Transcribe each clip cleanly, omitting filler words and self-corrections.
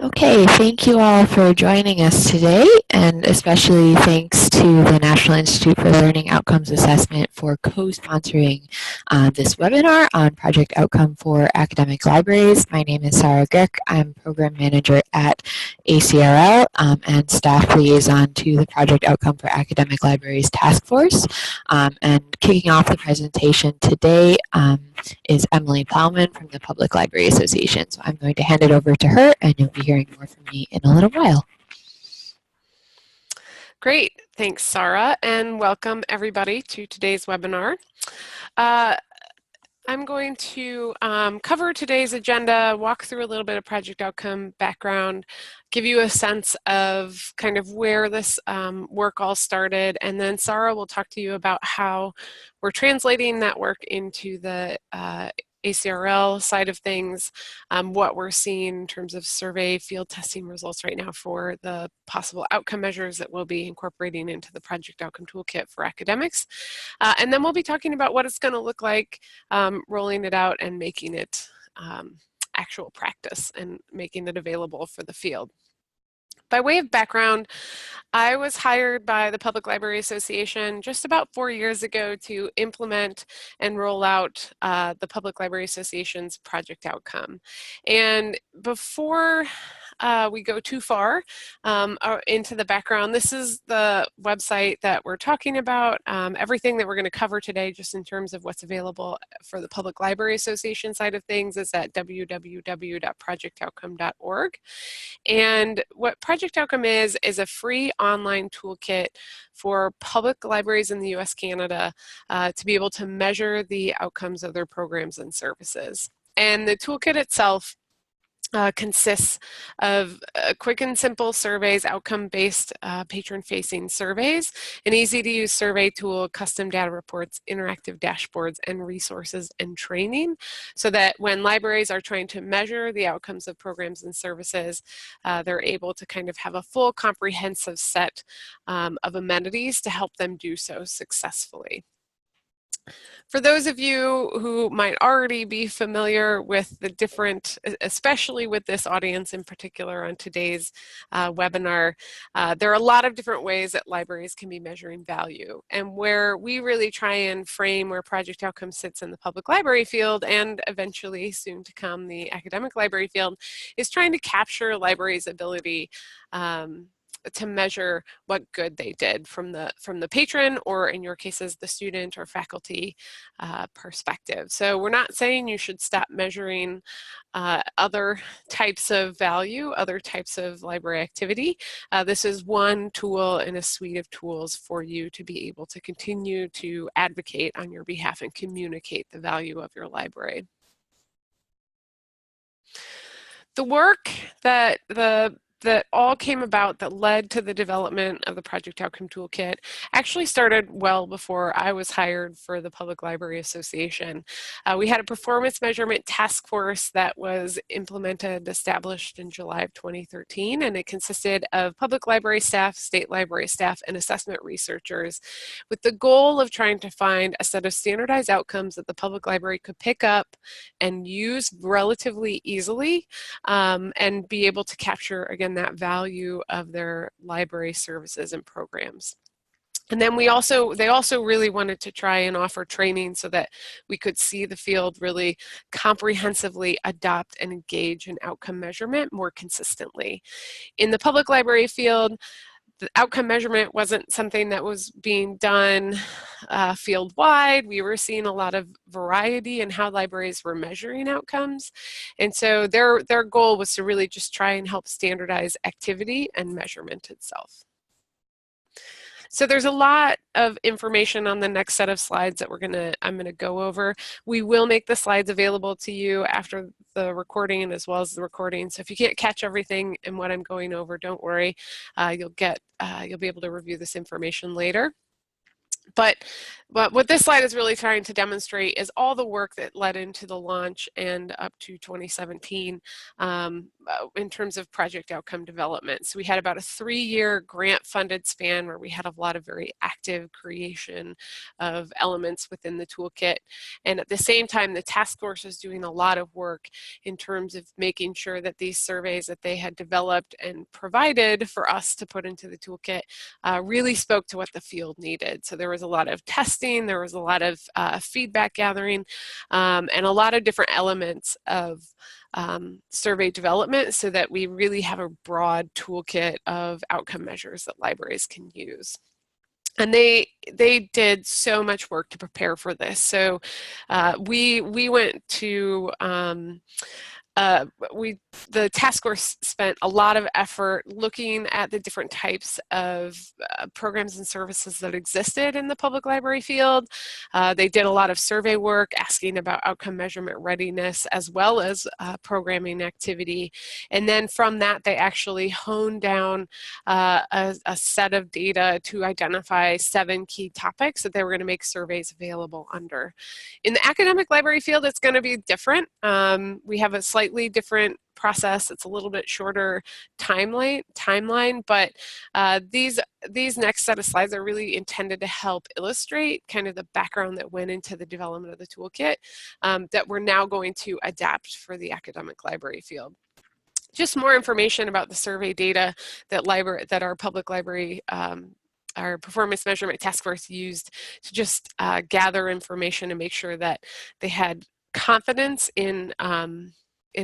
Okay, thank you all for joining us today, and especially thanks to the National Institute for Learning Outcomes Assessment for co-sponsoring this webinar on Project Outcome for Academic Libraries. My name is Sarah Girk. I'm Program Manager at ACRL and Staff Liaison to the Project Outcome for Academic Libraries Task Force. And kicking off the presentation today is Emily Plowman from the Public Library Association. So I'm going to hand it over to her, and you'll be hearing more from me in a little while. Great, thanks Sarah, and welcome everybody to today's webinar. I'm going to cover today's agenda, walk through a little bit of project outcome background, give you a sense of kind of where this work all started, and then Sarah will talk to you about how we're translating that work into the ACRL side of things, what we're seeing in terms of survey field testing results right now for the possible outcome measures that we'll be incorporating into the Project Outcome Toolkit for academics. And then we'll be talking about what it's going to look like rolling it out and making it actual practice and making it available for the field. By way of background, I was hired by the Public Library Association just about 4 years ago to implement and roll out the Public Library Association's Project Outcome. And before we go too far into the background, this is the website that we're talking about. Everything that we're going to cover today, just in terms of what's available for the Public Library Association side of things, is at www.projectoutcome.org. And what Project Outcome is a free online toolkit for public libraries in the US, Canada, to be able to measure the outcomes of their programs and services. And the toolkit itself consists of quick and simple surveys, outcome-based patron-facing surveys, an easy-to-use survey tool, custom data reports, interactive dashboards, and resources and training, so that when libraries are trying to measure the outcomes of programs and services, they're able to kind of have a full comprehensive set of amenities to help them do so successfully. For those of you who might already be familiar with the different, especially with this audience in particular on today's webinar, there are a lot of different ways that libraries can be measuring value. And where we really try and frame where Project Outcome sits in the public library field, and eventually soon to come the academic library field, is trying to capture libraries' ability to measure what good they did from the patron, or in your cases, the student or faculty perspective. So we're not saying you should stop measuring other types of value, other types of library activity. This is one tool in a suite of tools for you to be able to continue to advocate on your behalf and communicate the value of your library. The work that all came about that led to the development of the Project Outcome Toolkit actually started well before I was hired for the Public Library Association. We had a performance measurement task force that was established in July of 2013, and it consisted of public library staff, state library staff, and assessment researchers, with the goal of trying to find a set of standardized outcomes that the public library could pick up and use relatively easily, and be able to capture, again, that value of their library services and programs. And then they also really wanted to try and offer training so that we could see the field really comprehensively adopt and engage in outcome measurement more consistently. In the public library field, the outcome measurement wasn't something that was being done field-wide. We were seeing a lot of variety in how libraries were measuring outcomes. And so their goal was to really just try and help standardize activity and measurement itself. So there's a lot of information on the next set of slides that I'm gonna go over. We will make the slides available to you after the recording as well as the recording. So if you can't catch everything in what I'm going over, don't worry. You'll be able to review this information later. But what this slide is really trying to demonstrate is all the work that led into the launch and up to 2017 in terms of project outcome development. So we had about a 3-year grant-funded span where we had a lot of very active creation of elements within the toolkit. And at the same time, the task force was doing a lot of work in terms of making sure that these surveys that they had developed and provided for us to put into the toolkit really spoke to what the field needed. So there was a lot of testing, there was a lot of feedback gathering, and a lot of different elements of survey development so that we really have a broad toolkit of outcome measures that libraries can use. And they did so much work to prepare for this. So we went to the task force spent a lot of effort looking at the different types of programs and services that existed in the public library field. They did a lot of survey work asking about outcome measurement readiness as well as programming activity. And then from that, they actually honed down a set of data to identify 7 key topics that they were going to make surveys available under. In the academic library field, it's going to be different. We have a slightly different process. It's a little bit shorter timeline, but these next set of slides are really intended to help illustrate kind of the background that went into the development of the toolkit that we're now going to adapt for the academic library field. Just more information about the survey data that our public library our performance measurement task force used to just gather information and make sure that they had confidence in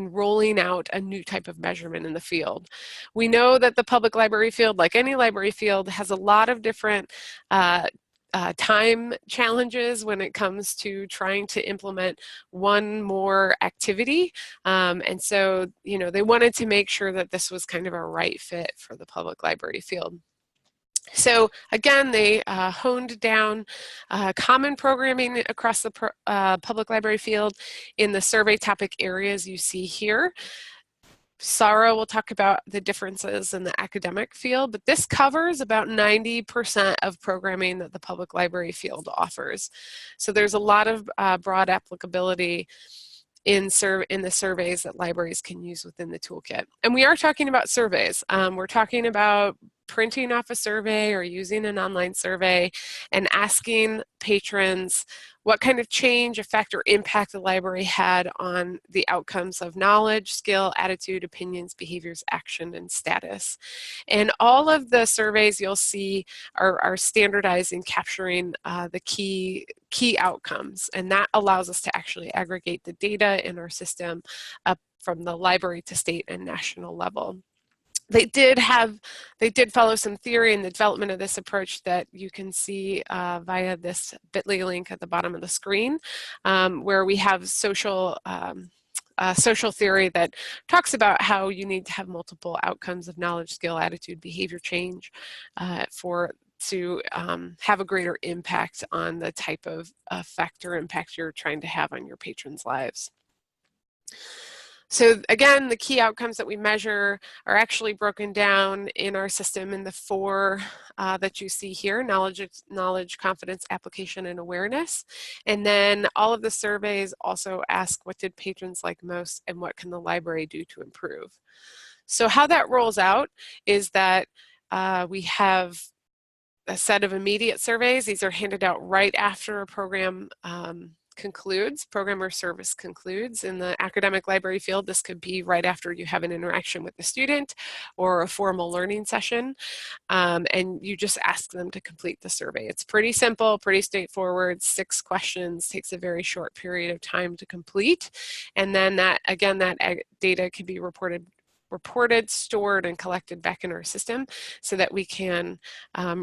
rolling out a new type of measurement in the field. We know that the public library field, like any library field, has a lot of different time challenges when it comes to trying to implement one more activity. And so, they wanted to make sure that this was kind of a right fit for the public library field. So again, they honed down common programming across the public library field in the survey topic areas you see here. Sarah will talk about the differences in the academic field, but this covers about 90% of programming that the public library field offers. So there's a lot of broad applicability in the surveys that libraries can use within the toolkit. And we are talking about surveys. We're talking about printing off a survey or using an online survey and asking patrons what kind of change, effect, or impact the library had on the outcomes of knowledge, skill, attitude, opinions, behaviors, action, and status. And all of the surveys you'll see are standardized in capturing the key outcomes, and that allows us to actually aggregate the data in our system up from the library to state and national level. They did follow some theory in the development of this approach that you can see via this bit.ly link at the bottom of the screen, where we have social theory that talks about how you need to have multiple outcomes of knowledge, skill, attitude, behavior change to have a greater impact on the type of effect or impact you're trying to have on your patrons' lives. So again, the key outcomes that we measure are actually broken down in our system in the 4 that you see here: knowledge, confidence, application, and awareness. And then all of the surveys also ask, what did patrons like most and what can the library do to improve? So how that rolls out is that we have a set of immediate surveys. These are handed out right after a program program or service concludes. In the academic library field, this could be right after you have an interaction with the student or a formal learning session, and you just ask them to complete the survey. It's pretty simple, pretty straightforward, 6 questions, takes a very short period of time to complete, and then that data can be reported, stored, and collected back in our system so that we can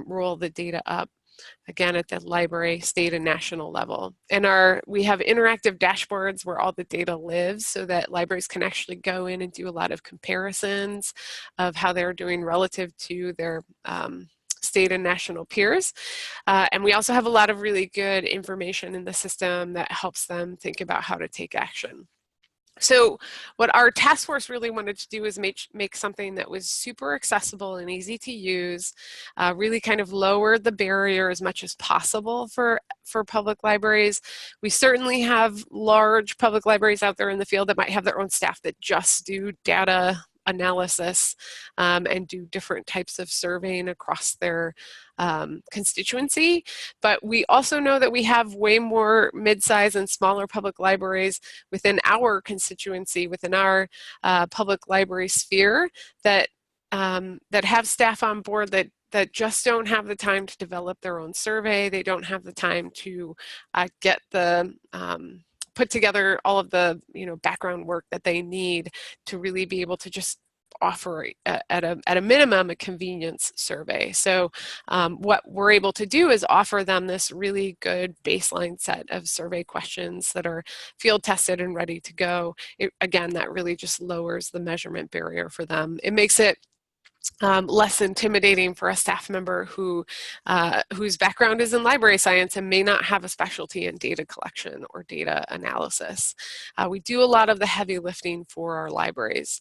roll the data up again at the library, state, and national level. And we have interactive dashboards where all the data lives so that libraries can actually go in and do a lot of comparisons of how they're doing relative to their state and national peers. And we also have a lot of really good information in the system that helps them think about how to take action. So what our task force really wanted to do is make something that was super accessible and easy to use, really kind of lower the barrier as much as possible for public libraries. We certainly have large public libraries out there in the field that might have their own staff that just do data analysis and do different types of surveying across their constituency. But we also know that we have way more mid-size and smaller public libraries within our constituency, within our public library sphere, that that have staff on board that just don't have the time to develop their own survey. They don't have the time to get the put together all of the background work that they need to really be able to just offer at a minimum a convenience survey. So what we're able to do is offer them this really good baseline set of survey questions that are field tested and ready to go. Again, that really just lowers the measurement barrier for them. It makes it less intimidating for a staff member whose background is in library science and may not have a specialty in data collection or data analysis. We do a lot of the heavy lifting for our libraries.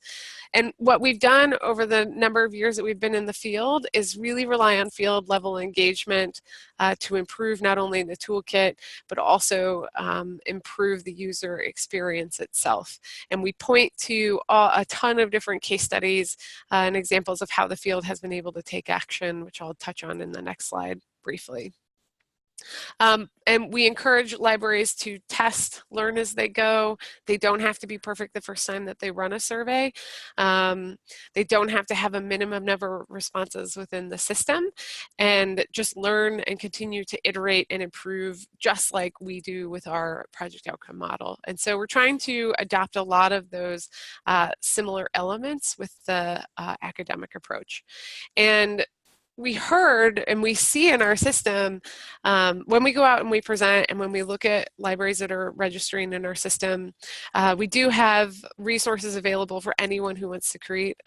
And what we've done over the number of years that we've been in the field is really rely on field level engagement to improve not only the toolkit, but also improve the user experience itself. And we point to a ton of different case studies and examples of how the field has been able to take action, which I'll touch on in the next slide briefly. And we encourage libraries to test, learn as they go. They don't have to be perfect the first time that they run a survey. They don't have to have a minimum number of responses within the system, and just learn and continue to iterate and improve just like we do with our project outcome model. And so we're trying to adopt a lot of those similar elements with the academic approach. And we heard and we see in our system when we go out and we present and when we look at libraries that are registering in our system, we do have resources available for anyone who wants to create,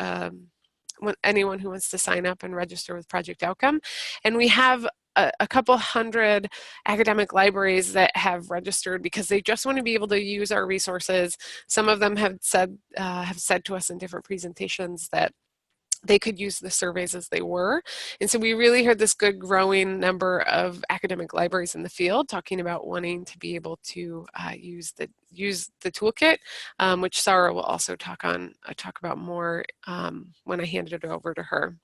anyone who wants to sign up and register with Project Outcome. And we have a couple hundred academic libraries that have registered because they just want to be able to use our resources. Some of them have said to us in different presentations that they could use the surveys as they were. And so we really heard this good growing number of academic libraries in the field talking about wanting to be able to use the toolkit, which Sarah will also talk about more when I hand it over to her.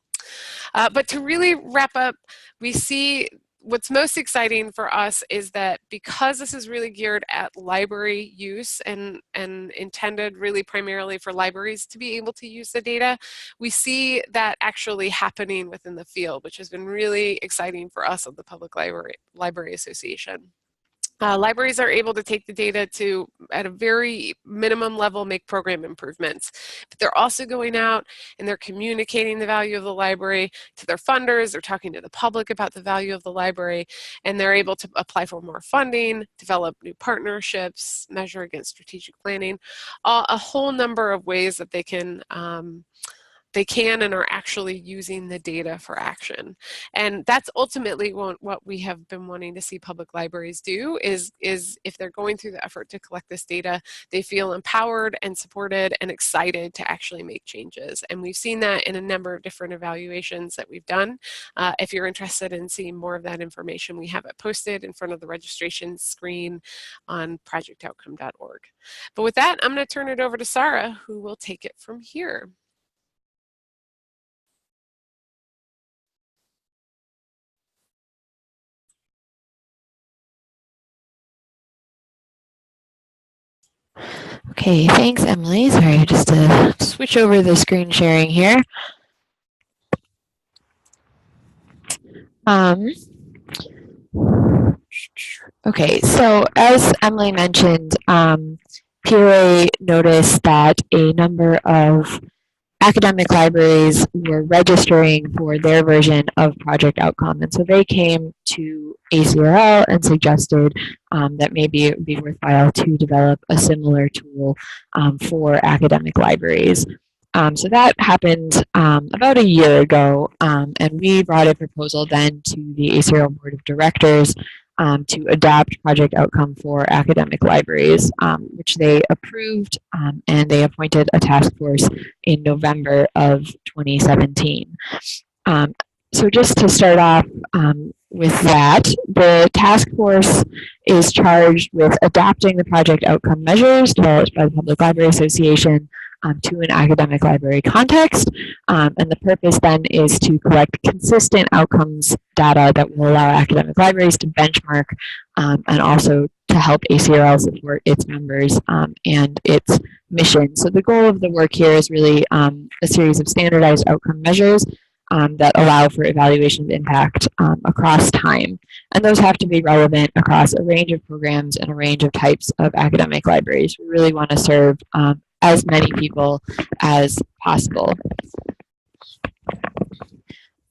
But to really wrap up, we see what's most exciting for us is that because this is really geared at library use and intended really primarily for libraries to be able to use the data, we see that actually happening within the field, which has been really exciting for us at the Public Library Association. Libraries are able to take the data to, at a very minimum level, make program improvements. But they're also going out and they're communicating the value of the library to their funders. They're talking to the public about the value of the library, and they're able to apply for more funding, develop new partnerships, measure against strategic planning, a whole number of ways that they can and are actually using the data for action. And that's ultimately what we have been wanting to see public libraries do is if they're going through the effort to collect this data, they feel empowered and supported and excited to actually make changes. And we've seen that in a number of different evaluations that we've done. If you're interested in seeing more of that information, we have it posted in front of the registration screen on projectoutcome.org. But with that, I'm going to turn it over to Sarah, who will take it from here. Okay, thanks, Emily. Sorry, just to switch over the screen sharing here. Okay, so as Emily mentioned, PLA noticed that a number of academic libraries were registering for their version of Project Outcome. And so they came to ACRL and suggested that maybe it would be worthwhile to develop a similar tool for academic libraries. So that happened about a year ago, and we brought a proposal then to the ACRL Board of Directors to adopt project outcome for academic libraries, which they approved, and they appointed a task force in November of 2017. So just to start off with that, the task force is charged with adopting the project outcome measures developed by the Public Library Association to an academic library context. And the purpose then is to collect consistent outcomes data that will allow academic libraries to benchmark and also to help ACRL support its members and its mission. So the goal of the work here is really a series of standardized outcome measures that allow for evaluation of impact across time. And those have to be relevant across a range of programs and a range of types of academic libraries. We really want to serve as many people as possible.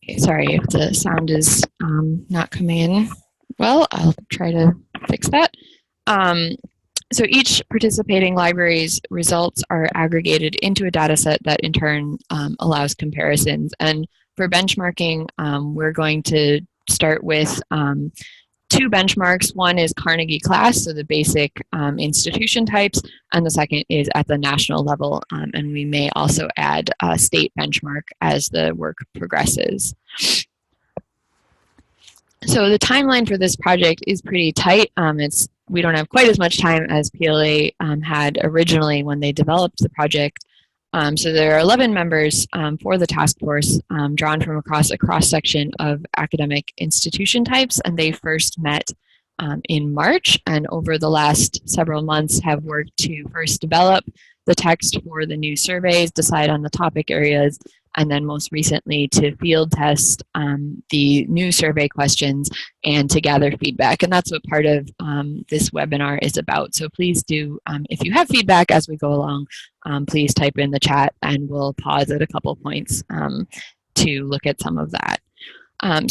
Okay, sorry if the sound is not coming in well. I'll try to fix that. So each participating library's results are aggregated into a data set that in turn allows comparisons. And for benchmarking, we're going to start with two benchmarks. One is Carnegie class, so the basic institution types, and the second is at the national level. And we may also add a state benchmark as the work progresses. So the timeline for this project is pretty tight. We don't have quite as much time as PLA had originally when they developed the project. So there are 11 members for the task force drawn from across a cross-section of academic institution types, and they first met in March, and over the last several months have worked to first develop the text for the new surveys, decide on the topic areas, and then most recently to field test the new survey questions and to gather feedback. And that's what part of this webinar is about. So please do, if you have feedback as we go along, please type in the chat and we'll pause at a couple points to look at some of that.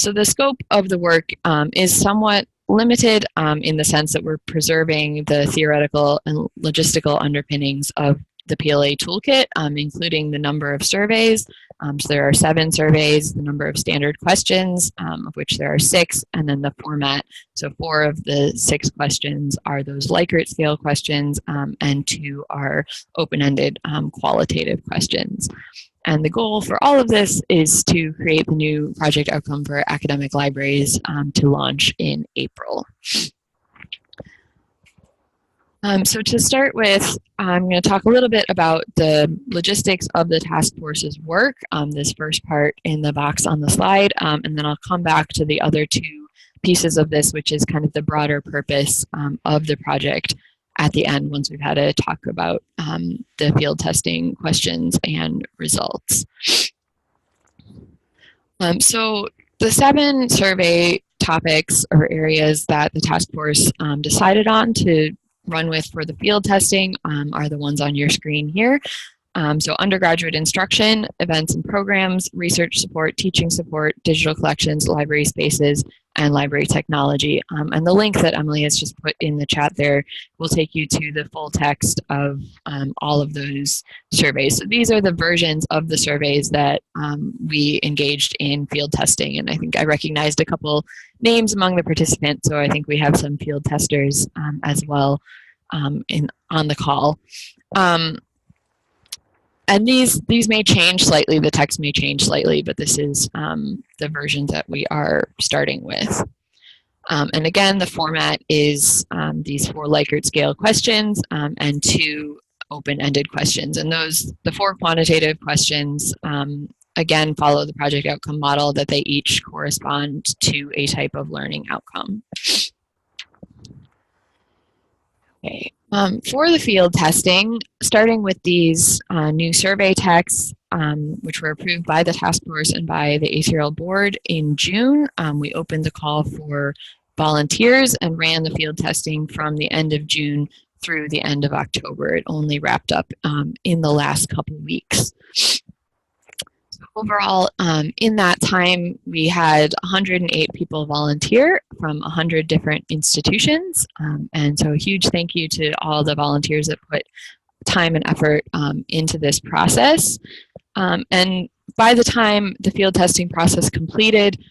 So the scope of the work is somewhat limited in the sense that we're preserving the theoretical and logistical underpinnings of the PLA toolkit, including the number of surveys. So there are 7 surveys, the number of standard questions, of which there are 6, and then the format. So 4 of the 6 questions are those Likert scale questions, and 2 are open-ended qualitative questions. And the goal for all of this is to create the new project outcome for academic libraries to launch in April. So to start with, I'm going to talk a little bit about the logistics of the task force's work, this first part in the box on the slide, and then I'll come back to the other 2 pieces of this, which is kind of the broader purpose of the project at the end once we've had a talk about the field testing questions and results. So the 7 survey topics or areas that the task force decided on to run with for the field testing are the ones on your screen here. So undergraduate instruction, events and programs, research support, teaching support, digital collections, library spaces, and library technology. And the link that Emily has just put in the chat there will take you to the full text of all of those surveys. So these are the versions of the surveys that we engaged in field testing. And I think I recognized a couple names among the participants, so I think we have some field testers as well on the call. And these may change slightly, the text may change slightly, but this is the version that we are starting with. And again, the format is these 4 Likert scale questions and 2 open-ended questions. And the 4 quantitative questions, again, follow the project outcome model that they each correspond to a type of learning outcome. Okay. For the field testing, starting with these new survey texts, which were approved by the task force and by the ACRL board in June, we opened the call for volunteers and ran the field testing from the end of June through the end of October. It only wrapped up in the last couple weeks. So overall, in that time, we had 108 people volunteer from 100 different institutions. And so a huge thank you to all the volunteers that put time and effort into this process. And by the time the field testing process completed,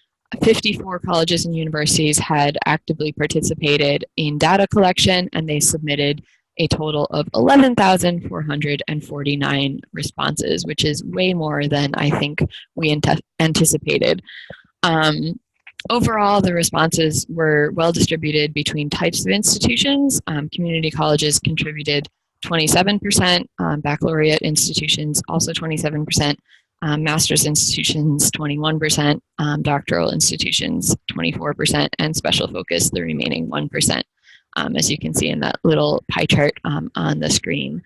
54 colleges and universities had actively participated in data collection, and they submitted a total of 11,449 responses, which is way more than I think we anticipated. Overall, the responses were well distributed between types of institutions. Community colleges contributed 27%, baccalaureate institutions also 27%, master's institutions 21%, doctoral institutions 24%, and special focus the remaining 1%, as you can see in that little pie chart on the screen.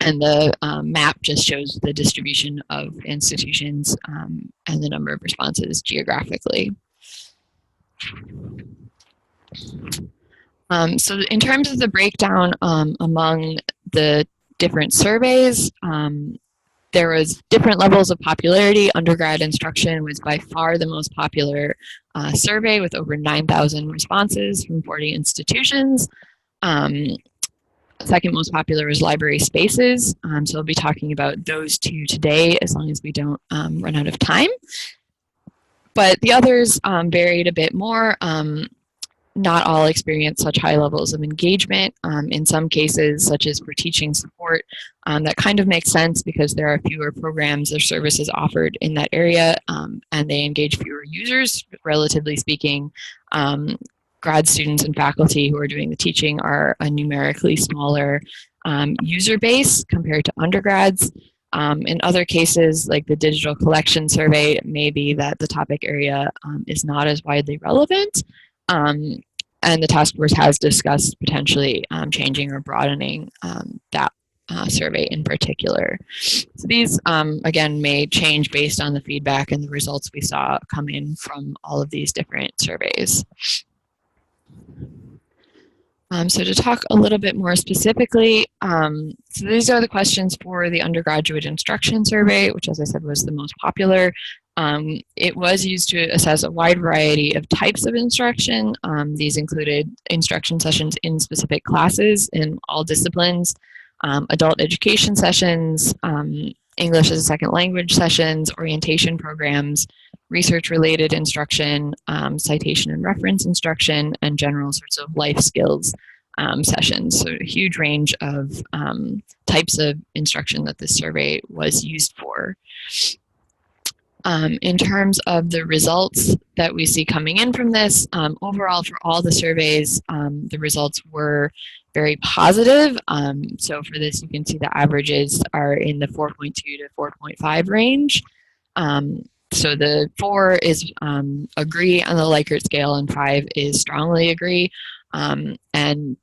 And the map just shows the distribution of institutions and the number of responses geographically. So in terms of the breakdown among the different surveys, there was different levels of popularity. Undergrad instruction was by far the most popular survey with over 9,000 responses from 40 institutions. Second most popular was library spaces. So we'll be talking about those two today as long as we don't run out of time. But the others varied a bit more. Not all experienced such high levels of engagement. In some cases, such as for teaching support, that kind of makes sense because there are fewer programs or services offered in that area, and they engage fewer users, relatively speaking. Grad students and faculty who are doing the teaching are a numerically smaller user base compared to undergrads. In other cases, like the digital collection survey, it may be that the topic area is not as widely relevant. And the task force has discussed potentially changing or broadening that survey in particular. So these, again, may change based on the feedback and the results we saw come in from all of these different surveys. So to talk a little bit more specifically, so these are the questions for the undergraduate instruction survey, which, as I said, was the most popular. It was used to assess a wide variety of types of instruction. These included instruction sessions in specific classes in all disciplines, adult education sessions, English as a second language sessions, orientation programs, research-related instruction, citation and reference instruction, and general sorts of life skills sessions. So a huge range of types of instruction that this survey was used for. In terms of the results that we see coming in from this, overall for all the surveys, the results were very positive. So for this, you can see the averages are in the 4.2 to 4.5 range. So the 4 is agree on the Likert scale and 5 is strongly agree. And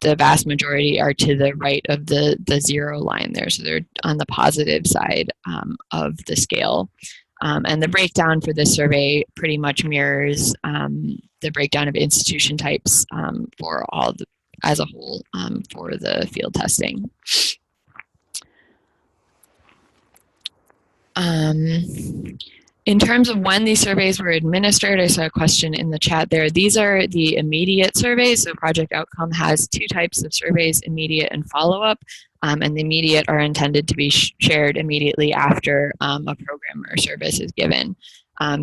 the vast majority are to the right of the 0 line there. So they're on the positive side of the scale. And the breakdown for this survey pretty much mirrors the breakdown of institution types for all the, as a whole for the field testing. In terms of when these surveys were administered, I saw a question in the chat there. These are the immediate surveys. So Project Outcome has 2 types of surveys, immediate and follow-up. And the immediate are intended to be shared immediately after a program or service is given.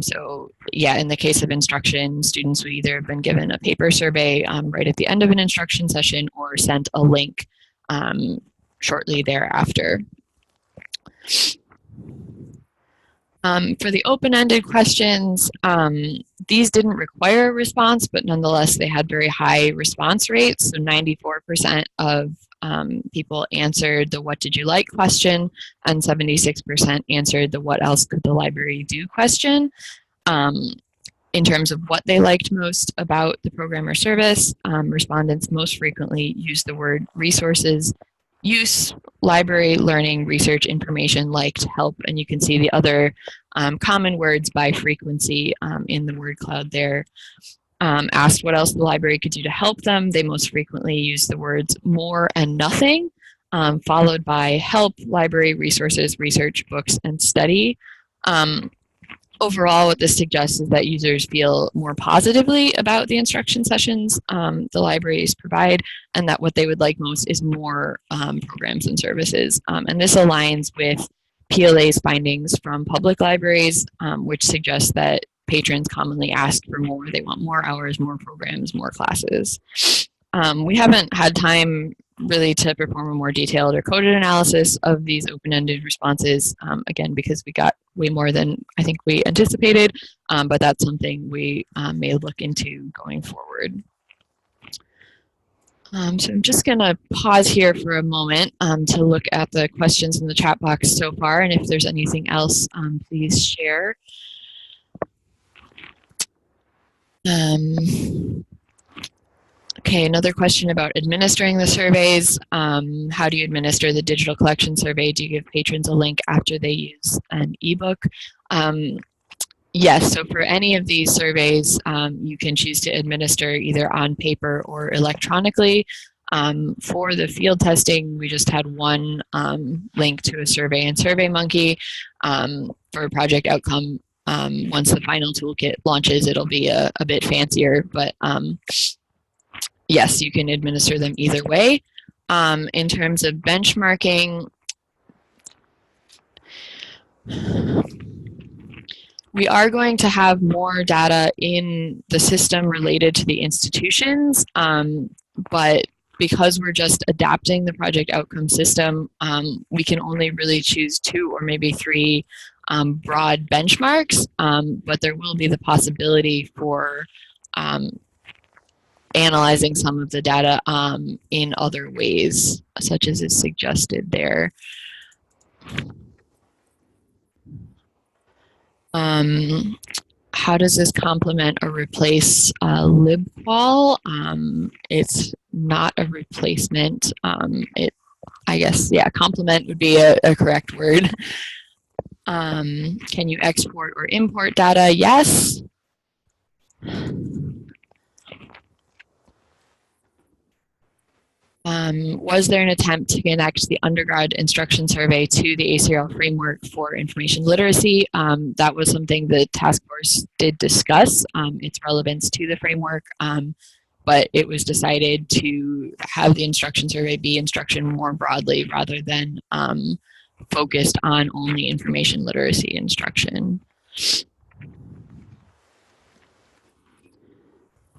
So yeah, in the case of instruction, students would either have been given a paper survey right at the end of an instruction session or sent a link shortly thereafter. For the open-ended questions, these didn't require a response, but nonetheless, they had very high response rates. So 94% of people answered the what did you like question, and 76% answered the what else could the library do question. In terms of what they liked most about the program or service, respondents most frequently used the word resources, use, library, learning, research, information, liked, help, and you can see the other common words by frequency in the word cloud there. Asked what else the library could do to help them, they most frequently use the words more and nothing, followed by help, library, resources, research, books, and study. Overall, what this suggests is that users feel more positively about the instruction sessions the libraries provide, and that what they would like most is more programs and services. And this aligns with PLA's findings from public libraries, which suggests that patrons commonly ask for more. They want more hours, more programs, more classes. We haven't had time really to perform a more detailed or coded analysis of these open-ended responses, again, because we got way more than I think we anticipated, but that's something we may look into going forward. So I'm just going to pause here for a moment to look at the questions in the chat box so far, and if there's anything else, please share. Okay, another question about administering the surveys. How do you administer the digital collection survey? Do you give patrons a link after they use an ebook? Yes, so for any of these surveys, you can choose to administer either on paper or electronically. For the field testing, we just had one link to a survey in SurveyMonkey. For project outcome, once the final toolkit launches, it'll be a bit fancier, but yes, you can administer them either way. In terms of benchmarking, we are going to have more data in the system related to the institutions, but because we're just adapting the project outcome system, we can only really choose 2 or maybe 3 broad benchmarks, but there will be the possibility for analyzing some of the data in other ways, such as is suggested there. How does this complement or replace libqual? It's not a replacement. I guess, yeah, complement would be a correct word. Can you export or import data? Yes. Was there an attempt to connect the undergrad instruction survey to the ACRL framework for information literacy? That was something the task force did discuss, its relevance to the framework, but it was decided to have the instruction survey be instruction more broadly rather than focused on only information literacy instruction.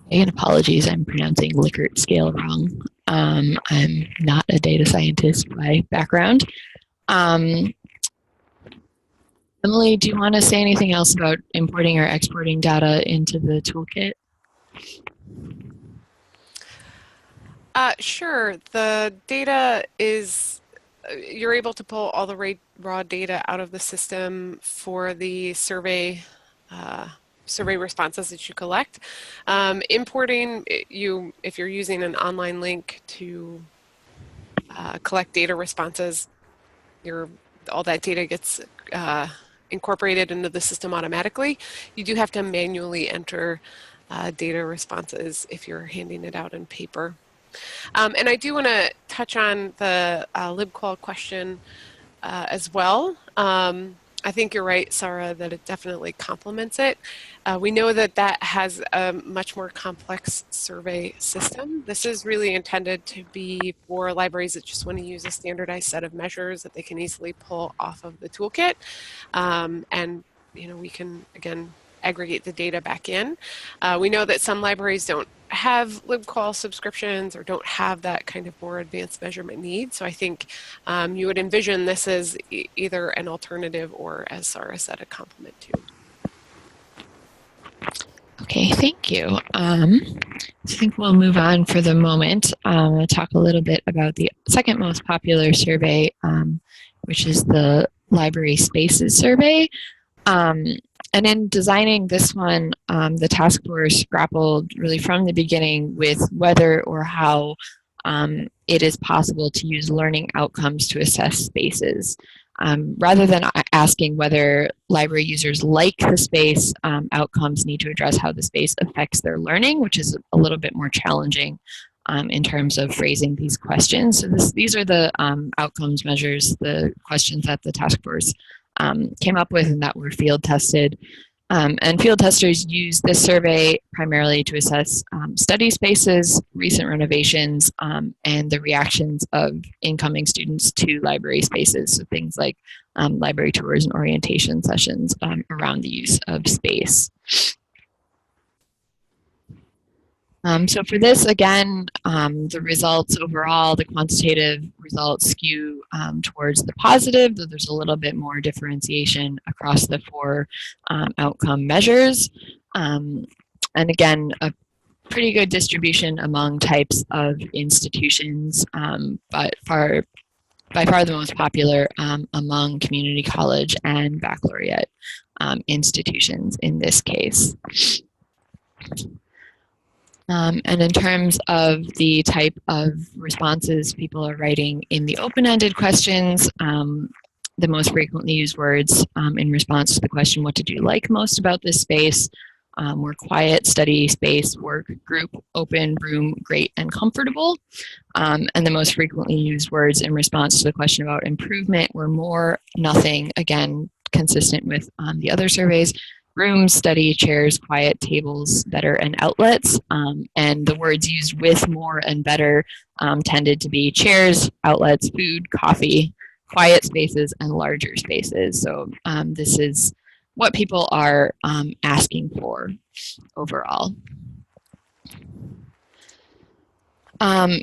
And apologies, I'm pronouncing Likert scale wrong. I'm not a data scientist by background. Emily, do you want to say anything else about importing or exporting data into the toolkit? Sure. The data is, you're able to pull all the raw data out of the system for the survey responses that you collect. Importing, if you're using an online link to collect data responses, all that data gets incorporated into the system automatically. You do have to manually enter data responses if you're handing it out in paper. And I do want to touch on the libqual question as well. I think you're right, Sarah, that it definitely complements it. We know that that has a much more complex survey system. This is really intended to be for libraries that just want to use a standardized set of measures that they can easily pull off of the toolkit. And we can, again, aggregate the data back in. We know that some libraries don't have libqual subscriptions or don't have that kind of more advanced measurement need. So I think you would envision this as either an alternative or, as Sarah said, a complement to. Okay, thank you. I think we'll move on for the moment. I'll talk a little bit about the second most popular survey, which is the Library Spaces Survey. And in designing this one, the task force grappled really from the beginning with whether or how it is possible to use learning outcomes to assess spaces. Rather than asking whether library users like the space, outcomes need to address how the space affects their learning, which is a little bit more challenging in terms of phrasing these questions. So these are the outcomes measures, the questions that the task force came up with and that were field tested. And field testers use this survey primarily to assess study spaces, recent renovations, and the reactions of incoming students to library spaces. So things like library tours and orientation sessions around the use of space. So for this, again, the results overall, the quantitative results skew towards the positive, though there's a little bit more differentiation across the four outcome measures. And again, a pretty good distribution among types of institutions, but by far the most popular among community college and baccalaureate institutions in this case. And in terms of the type of responses people are writing in the open-ended questions, the most frequently used words in response to the question, what did you like most about this space, were quiet, study, space, work, group, open, room, great, and comfortable. And the most frequently used words in response to the question about improvement were more, nothing, again, consistent with the other surveys, rooms, study, chairs, quiet, tables, better, and outlets. And the words used with more and better tended to be chairs, outlets, food, coffee, quiet spaces, and larger spaces. So this is what people are asking for overall.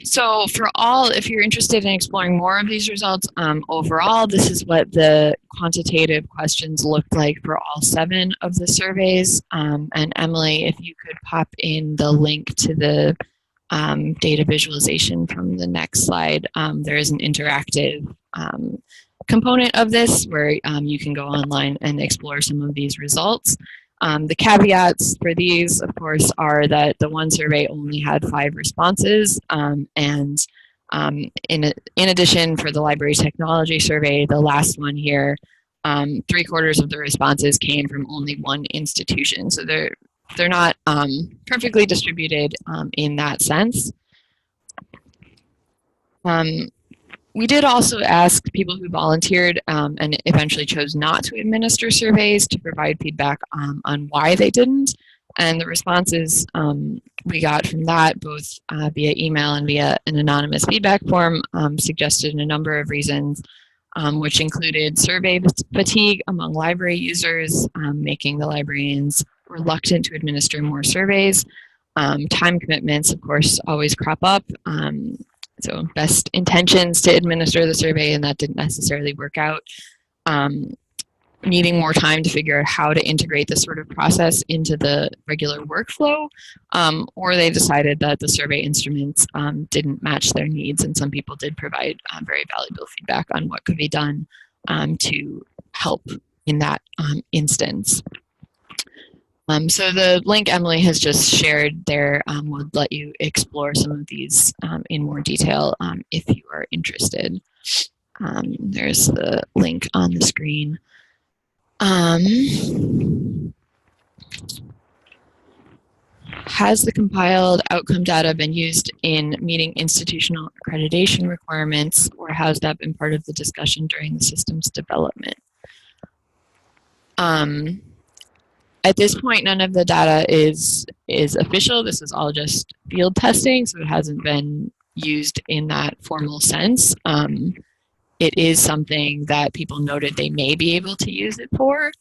So for all, if you're interested in exploring more of these results, overall, this is what the quantitative questions looked like for all 7 of the surveys. And Emily, if you could pop in the link to the data visualization from the next slide, there is an interactive component of this where you can go online and explore some of these results. The caveats for these, of course, are that the one survey only had 5 responses, and in addition, for the library technology survey, the last one here, 3/4 of the responses came from only one institution. So they're not perfectly distributed in that sense. We did also ask people who volunteered and eventually chose not to administer surveys to provide feedback on why they didn't. And the responses we got from that, both via email and via an anonymous feedback form, suggested a number of reasons, which included survey fatigue among library users, making the librarians reluctant to administer more surveys. Time commitments, of course, always crop up. So best intentions to administer the survey, and that didn't necessarily work out. Needing more time to figure out how to integrate this sort of process into the regular workflow, or they decided that the survey instruments didn't match their needs, and some people did provide very valuable feedback on what could be done to help in that instance. So the link Emily has just shared there would let you explore some of these in more detail if you are interested. There's the link on the screen. Has the compiled outcome data been used in meeting institutional accreditation requirements, or has that been part of the discussion during the system's development? At this point, none of the data is official. This is all just field testing, so it hasn't been used in that formal sense. It is something that people noted they may be able to use it for.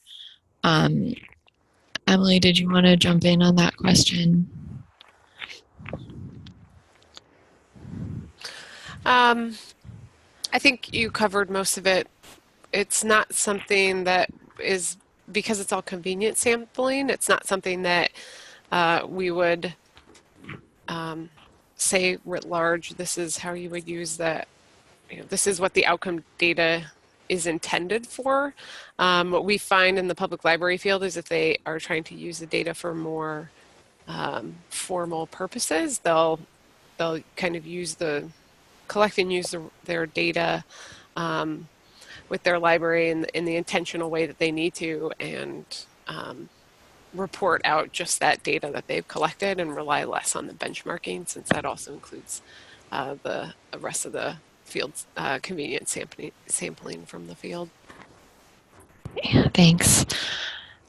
Emily, did you want to jump in on that question? I think you covered most of it. It's not something that is, because it's all convenient sampling, it's not something that we would say writ large, this is how you would use that, this is what the outcome data is intended for. What we find in the public library field is if they are trying to use the data for more formal purposes, they'll kind of collect and use their data with their library in the intentional way that they need to, and report out just that data that they've collected and rely less on the benchmarking, since that also includes the rest of the field's convenient sampling from the field. Yeah, thanks.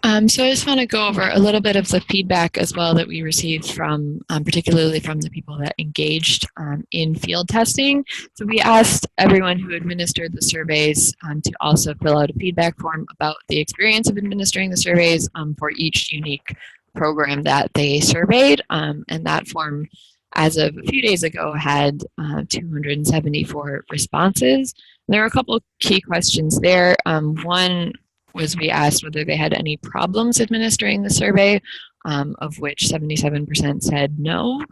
So I just want to go over a little bit of the feedback as well that we received from, particularly from the people that engaged in field testing. So we asked everyone who administered the surveys to also fill out a feedback form about the experience of administering the surveys for each unique program that they surveyed. And that form, as of a few days ago, had 274 responses. There were a couple key questions there. One was we asked whether they had any problems administering the survey, of which 77% said no.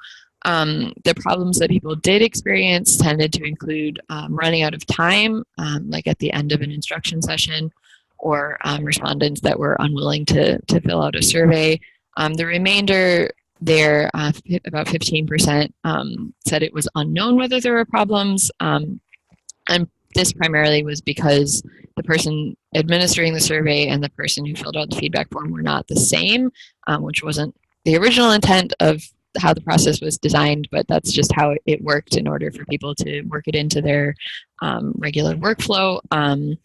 The problems that people did experience tended to include running out of time, like at the end of an instruction session, or respondents that were unwilling to fill out a survey. The remainder there, about 15%, said it was unknown whether there were problems. And this primarily was because the person administering the survey and the person who filled out the feedback form were not the same, which wasn't the original intent of how the process was designed, but that's just how it worked in order for people to work it into their regular workflow. And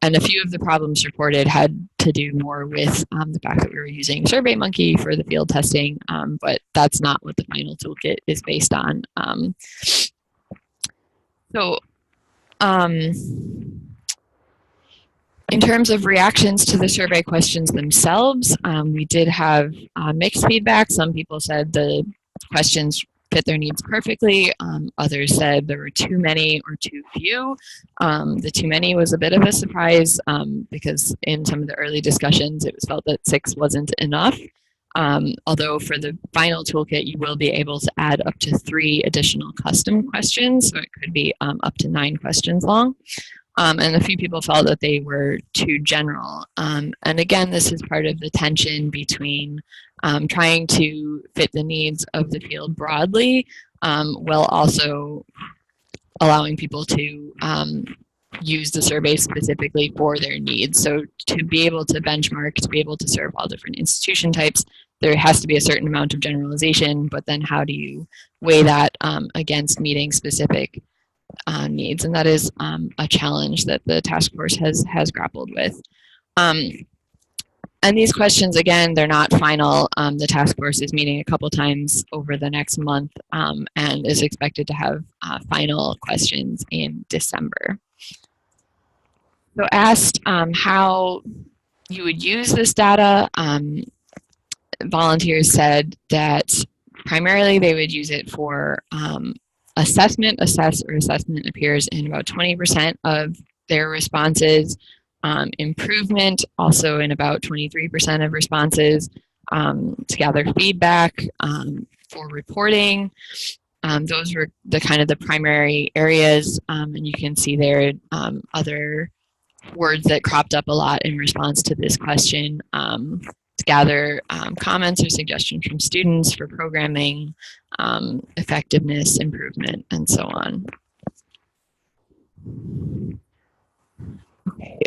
a few of the problems reported had to do more with the fact that we were using SurveyMonkey for the field testing, but that's not what the final toolkit is based on. So in terms of reactions to the survey questions themselves, we did have mixed feedback. Some people said the questions fit their needs perfectly. Others said there were too many or too few. The too many was a bit of a surprise because in some of the early discussions, it was felt that 6 wasn't enough. Although for the final toolkit, you will be able to add up to 3 additional custom questions, so it could be up to 9 questions long. And a few people felt that they were too general. And again, this is part of the tension between trying to fit the needs of the field broadly, while also allowing people to use the survey specifically for their needs. So to be able to benchmark, to be able to serve all different institution types, there has to be a certain amount of generalization, but then how do you weigh that against meeting specific needs? And that is a challenge that the task force has grappled with. And these questions, again, they're not final. The task force is meeting a couple times over the next month and is expected to have final questions in December. So asked how you would use this data, volunteers said that primarily they would use it for assessment. Assess or assessment appears in about 20% of their responses. Improvement also in about 23% of responses. To gather feedback for reporting. Those were the kind of the primary areas, and you can see there other words that cropped up a lot in response to this question. To gather comments or suggestions from students for programming, effectiveness, improvement, and so on. Okay.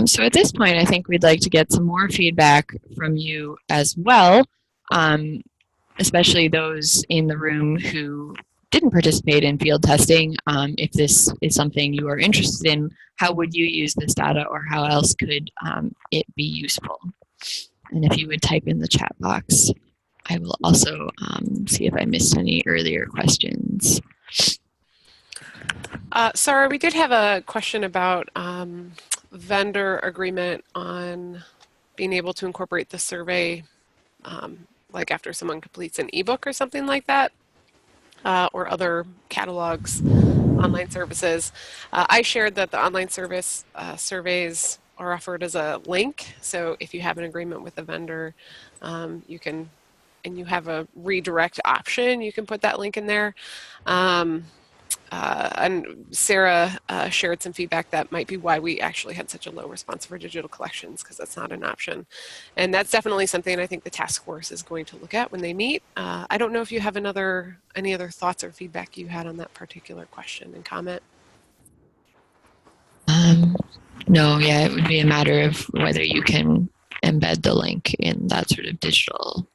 So at this point, I think we'd like to get some more feedback from you as well, especially those in the room who didn't participate in field testing. If this is something you are interested in, how would you use this data, or how else could it be useful? And if you would type in the chat box, I will also see if I missed any earlier questions. Sarah, we did have a question about vendor agreement on being able to incorporate the survey, like after someone completes an ebook or something like that, or other catalogs, online services. I shared that the online service surveys are offered as a link. So if you have an agreement with a vendor, you can, and you have a redirect option, you can put that link in there. And Sarah shared some feedback that might be why we actually had such a low response for digital collections, because that's not an option. And that's definitely something I think the task force is going to look at when they meet. I don't know if you have any other thoughts or feedback you had on that particular question and comment. No, yeah, it would be a matter of whether you can embed the link in that sort of digital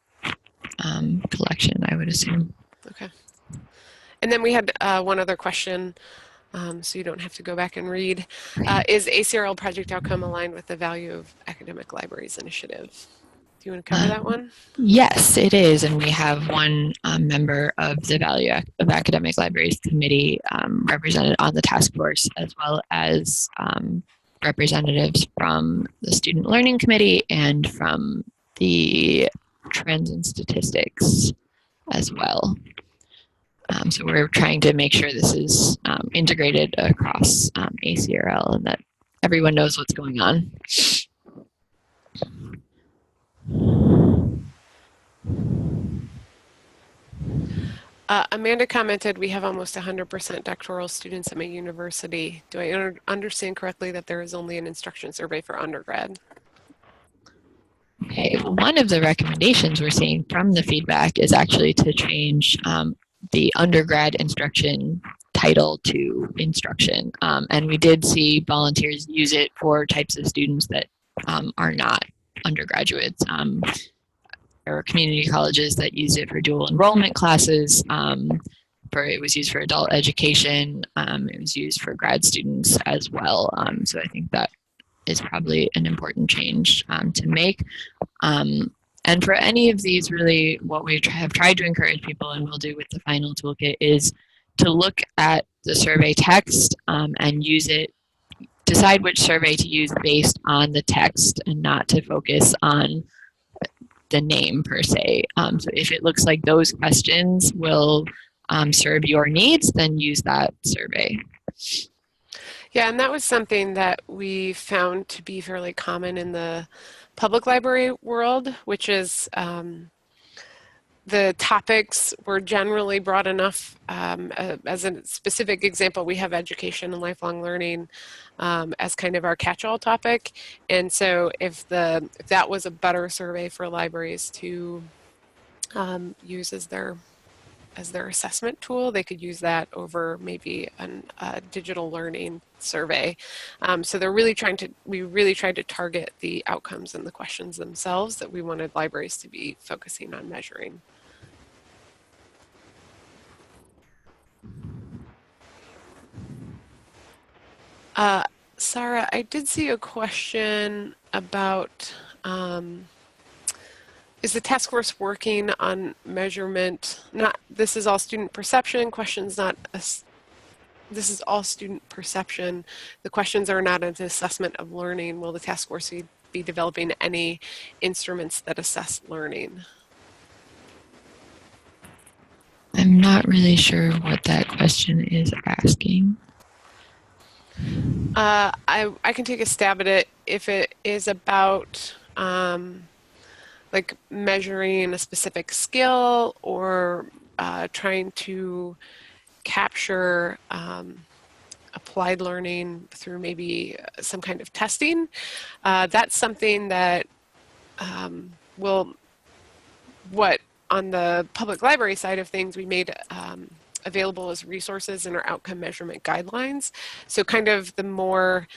collection, I would assume. Okay. And then we had one other question so you don't have to go back and read. Is ACRL project outcome aligned with the value of academic libraries initiative? Do you want to cover that one? Yes, it is, and we have one member of the Value of Academic Libraries Committee represented on the task force, as well as representatives from the Student Learning Committee and from the Trends and Statistics as well. So we're trying to make sure this is integrated across ACRL and that everyone knows what's going on. Amanda commented, we have almost 100% doctoral students at my university. Do I understand correctly that there is only an instruction survey for undergrad? Okay, one of the recommendations we're seeing from the feedback is actually to change the undergrad instruction title to instruction. And we did see volunteers use it for types of students that are not undergraduates. There are community colleges that use it for dual enrollment classes. It was used for adult education. It was used for grad students as well. So I think that is probably an important change to make. And for any of these, really, what we have tried to encourage people, and we'll do with the final toolkit, is to look at the survey text and use it, decide which survey to use based on the text and not to focus on the name per se. So if it looks like those questions will serve your needs, then use that survey. Yeah, and that was something that we found to be fairly common in the public library world, which is the topics were generally broad enough. As a specific example, we have education and lifelong learning as kind of our catch-all topic. And so if that was a better survey for libraries to use as their assessment tool, they could use that over maybe a digital learning survey. So we really tried to target the outcomes and the questions themselves that we wanted libraries to be focusing on measuring. Sarah, I did see a question about is the task force working on measurement? This is all student perception. Questions this is all student perception. The questions are not an assessment of learning. Will the task force be developing any instruments that assess learning? I'm not really sure what that question is asking. I can take a stab at it. If it is about like measuring a specific skill or trying to capture applied learning through maybe some kind of testing, that's something that what on the public library side of things we made available as resources in our outcome measurement guidelines. So kind of the more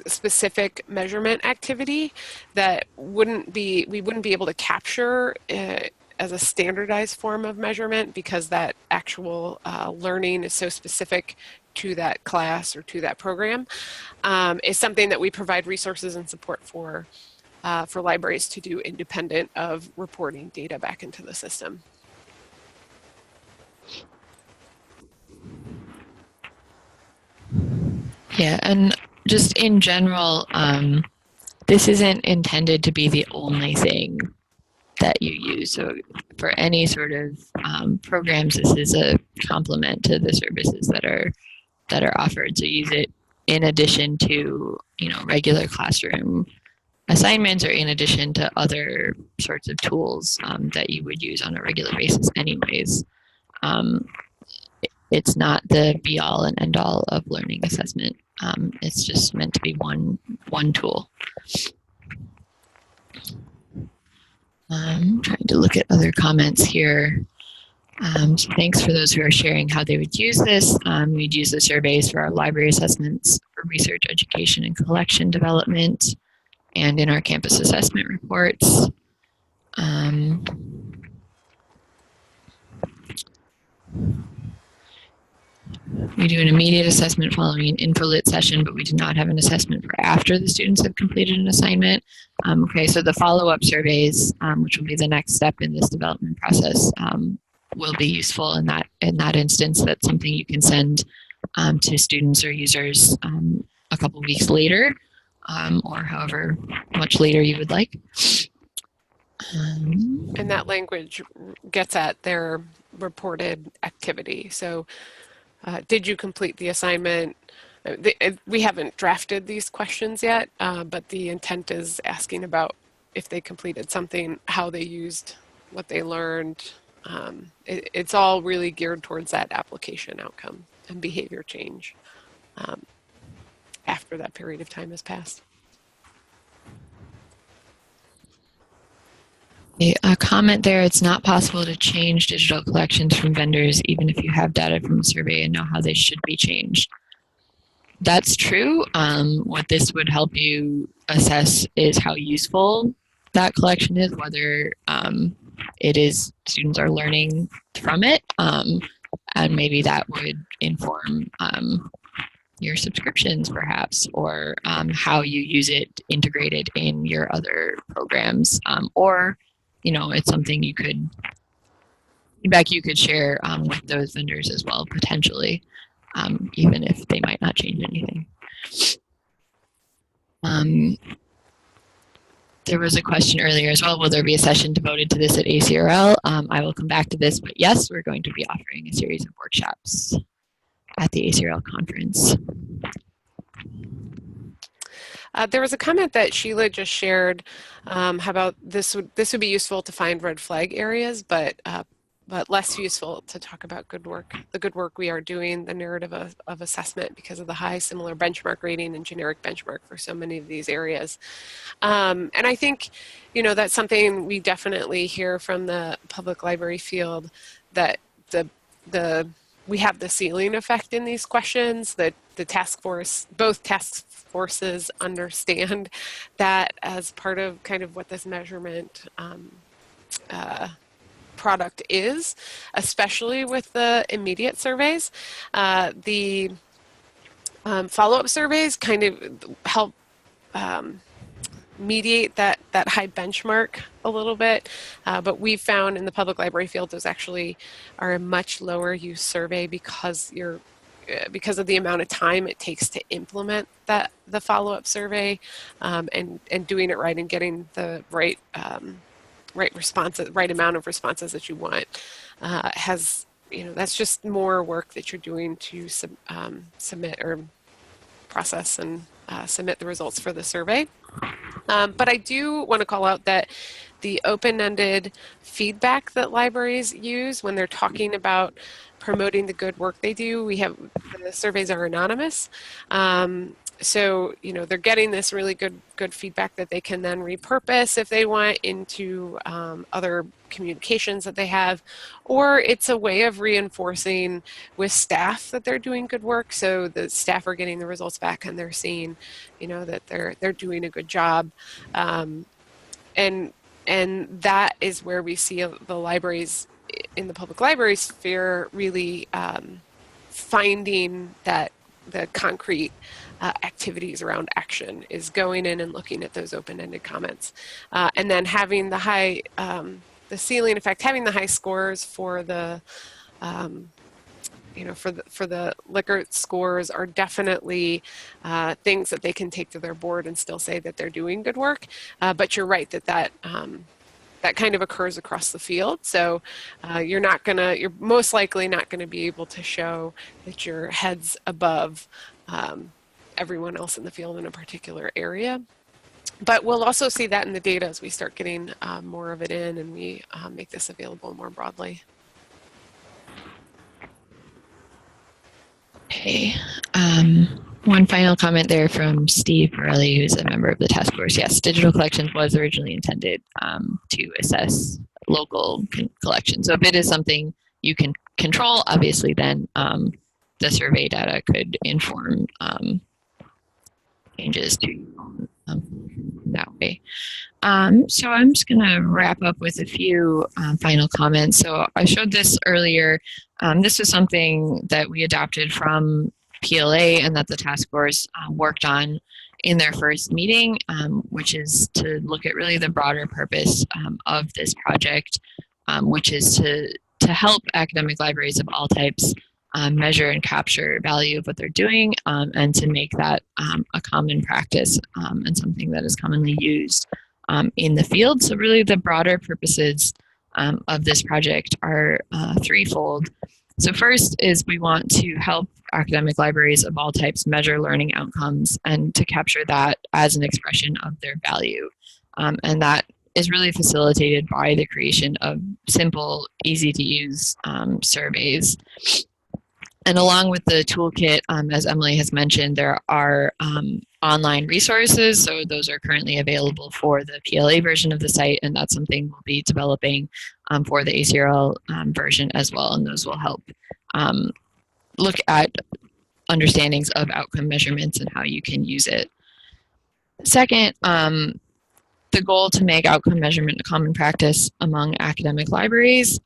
specific measurement activity that we wouldn't be able to capture as a standardized form of measurement because that actual learning is so specific to that class or to that program, is something that we provide resources and support for libraries to do independent of reporting data back into the system. Yeah, and just in general, this isn't intended to be the only thing that you use. So for any sort of programs, this is a complement to the services that are offered. So use it in addition to regular classroom assignments or in addition to other sorts of tools that you would use on a regular basis anyways. It's not the be all and end all of learning assessment. It's just meant to be one tool. I'm trying to look at other comments here. So thanks for those who are sharing how they would use this. We'd use the surveys for our library assessments, for research, education, and collection development, and in our campus assessment reports. We do an immediate assessment following an infolit session, but we do not have an assessment for after the students have completed an assignment. Okay, so the follow-up surveys, which will be the next step in this development process, will be useful in that instance. That's something you can send to students or users a couple weeks later, or however much later you would like. And that language gets at their reported activity. So did you complete the assignment? We haven't drafted these questions yet, but the intent is asking about if they completed something, how they used what they learned. It's all really geared towards that application outcome and behavior change after that period of time has passed. A comment there, it's not possible to change digital collections from vendors even if you have data from a survey and know how they should be changed. That's true. What this would help you assess is how useful that collection is, whether it is students are learning from it, and maybe that would inform your subscriptions perhaps, or how you use it integrated in your other programs, or it's something feedback you could share with those vendors as well, potentially, even if they might not change anything. There was a question earlier as well, will there be a session devoted to this at ACRL? I will come back to this, but yes, we're going to be offering a series of workshops at the ACRL conference. There was a comment that Sheila just shared about this would be useful to find red flag areas, but less useful to talk about good work, the good work we are doing, the narrative of assessment because of the high similar benchmark rating and generic benchmark for so many of these areas. And I think, that's something we definitely hear from the public library field, that we have the ceiling effect in these questions, that both task forces understand that as part of kind of what this measurement product is, especially with the immediate surveys. The follow-up surveys kind of help mediate that high benchmark a little bit, but we've found in the public library field those actually are a much lower use survey because of the amount of time it takes to implement the follow-up survey, and doing it right and getting the right amount of responses that you want that's just more work that you're doing to submit or process and submit the results for the survey. But I do want to call out that the open-ended feedback that libraries use when they're talking about promoting the good work they do, the surveys are anonymous. So, they're getting this really good feedback that they can then repurpose if they want into other communications that they have, or it's a way of reinforcing with staff that they're doing good work. So the staff are getting the results back and they're seeing, that they're doing a good job. And that is where we see the libraries in the public library sphere really finding that the concrete activities around action is going in and looking at those open-ended comments, and then having the ceiling effect, having the high scores for the for the Likert scores are definitely things that they can take to their board and still say that they're doing good work. But you're right that kind of occurs across the field. So you're most likely not going to be able to show that your head's above everyone else in the field in a particular area. But we'll also see that in the data as we start getting more of it in and we make this available more broadly. Okay. One final comment there from Steve Borelli, who's a member of the task force. Yes, digital collections was originally intended to assess local collections. So if it is something you can control, obviously then the survey data could inform changes to that way. So I'm just going to wrap up with a few final comments. So I showed this earlier. This was something that we adopted from PLA and that the task force worked on in their first meeting, which is to look at really the broader purpose of this project, which is to help academic libraries of all types measure and capture value of what they're doing, and to make that a common practice and something that is commonly used in the field. So really the broader purposes of this project are threefold. So first is we want to help academic libraries of all types measure learning outcomes and to capture that as an expression of their value. And that is really facilitated by the creation of simple, easy to use surveys. And along with the toolkit, as Emily has mentioned, there are online resources. So those are currently available for the PLA version of the site, and that's something we'll be developing for the ACRL version as well. And those will help look at understandings of outcome measurements and how you can use it. Second, the goal to make outcome measurement a common practice among academic libraries.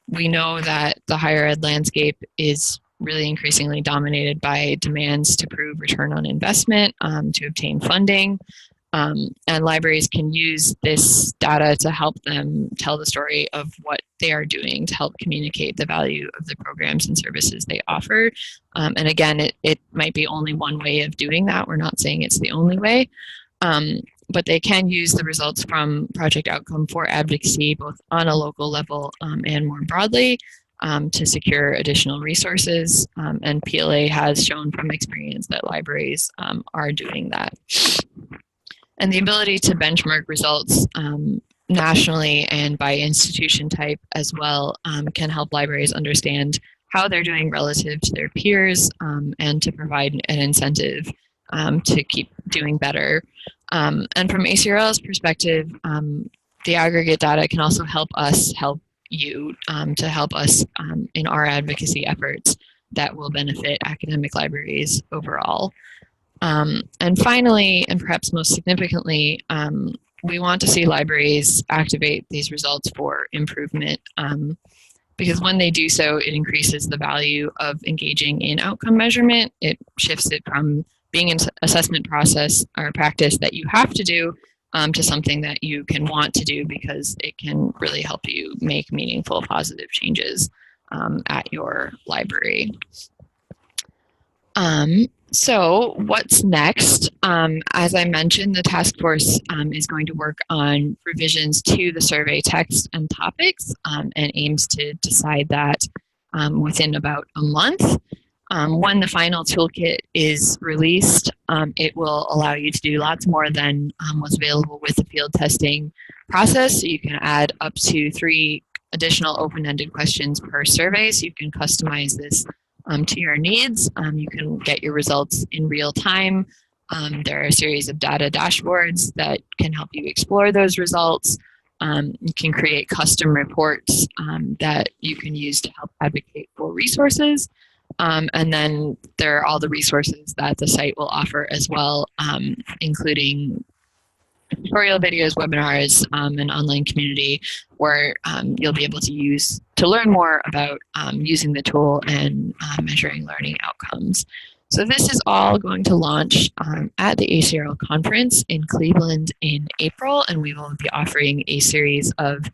We know that the higher ed landscape is really increasingly dominated by demands to prove return on investment, to obtain funding, and libraries can use this data to help them tell the story of what they are doing to help communicate the value of the programs and services they offer. And again, it might be only one way of doing that. We're not saying it's the only way. But they can use the results from project outcome for advocacy, both on a local level and more broadly, to secure additional resources. And PLA has shown from experience that libraries are doing that. And the ability to benchmark results nationally and by institution type as well can help libraries understand how they're doing relative to their peers and to provide an incentive to keep doing better. And from ACRL's perspective, the aggregate data can also help us help you to help us in our advocacy efforts that will benefit academic libraries overall. And finally, and perhaps most significantly, we want to see libraries activate these results for improvement because when they do so, it increases the value of engaging in outcome measurement. It shifts it from being an assessment process or practice that you have to do to something that you can want to do because it can really help you make meaningful positive changes at your library. So what's next? As I mentioned, the task force is going to work on revisions to the survey text and topics and aims to decide that within about a month. When the final toolkit is released, it will allow you to do lots more than what's available with the field testing process. So you can add up to 3 additional open-ended questions per survey, so you can customize this to your needs. You can get your results in real time. There are a series of data dashboards that can help you explore those results. You can create custom reports that you can use to help advocate for resources. And then there are all the resources that the site will offer as well, including tutorial videos, webinars, an online community where you'll be able to use to learn more about using the tool and measuring learning outcomes. So this is all going to launch at the ACRL conference in Cleveland in April, and we will be offering a series of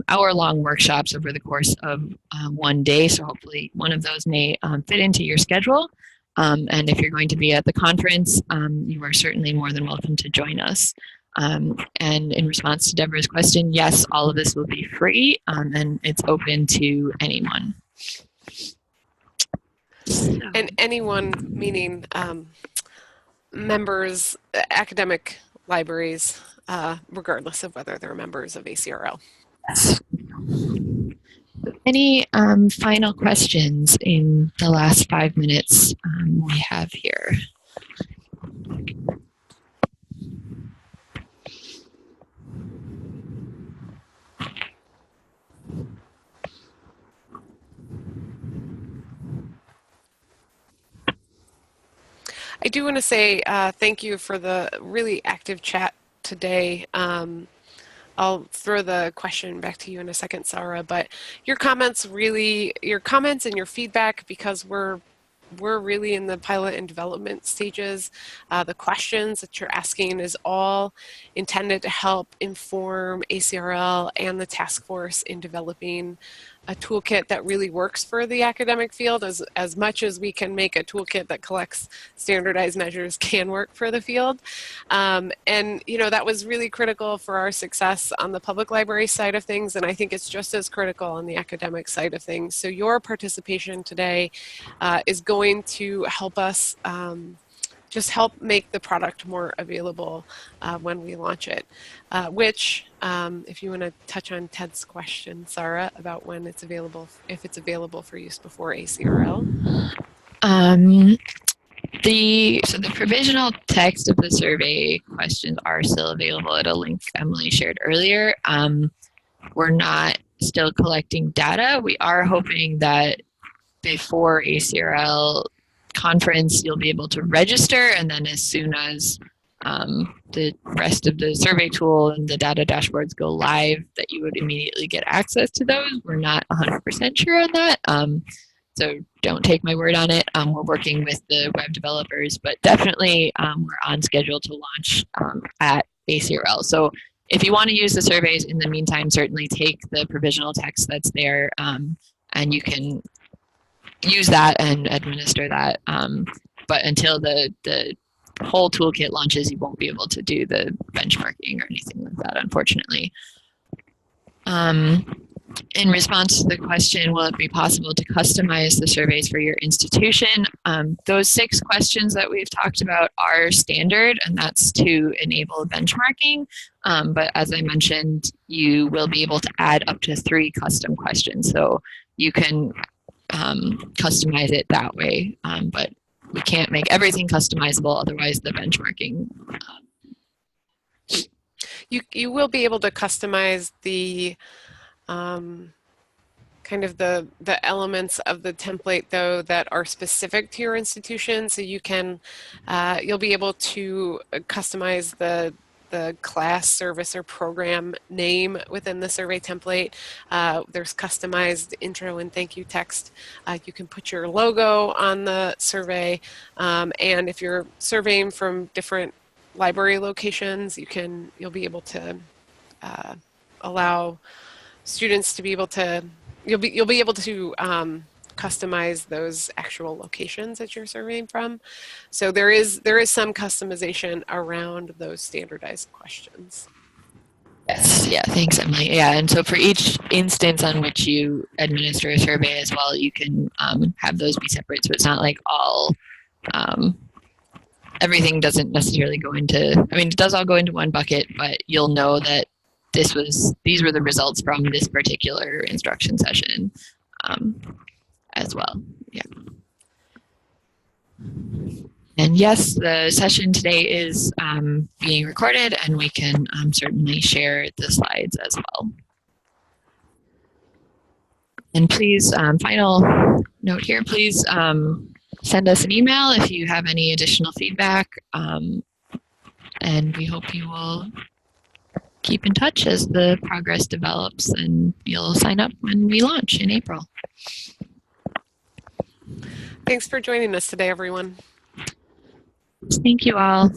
hour-long workshops over the course of one day. So hopefully one of those may fit into your schedule. And if you're going to be at the conference, you are certainly more than welcome to join us. And in response to Deborah's question, yes, all of this will be free and it's open to anyone. And anyone, meaning members, academic libraries, regardless of whether they're members of ACRL. Yes. Any final questions in the last 5 minutes we have here? I do want to say thank you for the really active chat today. I'll throw the question back to you in a second, Sarah, but your comments and your feedback, because we're really in the pilot and development stages. The questions that you're asking is all intended to help inform ACRL and the task force in developing a toolkit that really works for the academic field. As much as we can make a toolkit that collects standardized measures can work for the field. And you know, that was really critical for our success on the public library side of things, and I think it's just as critical on the academic side of things. So your participation today is going to help us just help make the product more available when we launch it, which, if you want to touch on Ted's question, Sarah, about when it's available, if it's available for use before ACRL. So the provisional text of the survey questions are still available at a link Emily shared earlier. We're not still collecting data. We are hoping that before ACRL conference, you'll be able to register, and then as soon as the rest of the survey tool and the data dashboards go live, that you would immediately get access to those. We're not 100% sure on that, so don't take my word on it. We're working with the web developers, but definitely we're on schedule to launch at ACRL. So if you want to use the surveys in the meantime, certainly take the provisional text that's there, and you can use that and administer that. But until the whole toolkit launches, you won't be able to do the benchmarking or anything like that, unfortunately. In response to the question, will it be possible to customize the surveys for your institution? Those 6 questions that we've talked about are standard, and that's to enable benchmarking. But as I mentioned, you will be able to add up to 3 custom questions. So you can customize it that way, but we can't make everything customizable, otherwise the benchmarking. You will be able to customize the kind of the elements of the template, though, that are specific to your institution. So you can you'll be able to customize the class, service, or program name within the survey template. There's customized intro and thank you text. You can put your logo on the survey, and if you're surveying from different library locations, you'll be able to allow students to be able to you'll be able to customize those actual locations that you're surveying from. So there is some customization around those standardized questions. Yes, yeah, thanks, Emily. Yeah, and so for each instance on which you administer a survey as well, you can have those be separate. So it's not like all, everything doesn't necessarily go into, I mean, it does all go into one bucket, but you'll know that these were the results from this particular instruction session as well. Yeah. And yes, the session today is being recorded, and we can certainly share the slides as well. And please, final note here, please send us an email if you have any additional feedback, and we hope you will keep in touch as the progress develops, and you'll sign up when we launch in April. Thanks for joining us today, everyone. Thank you all.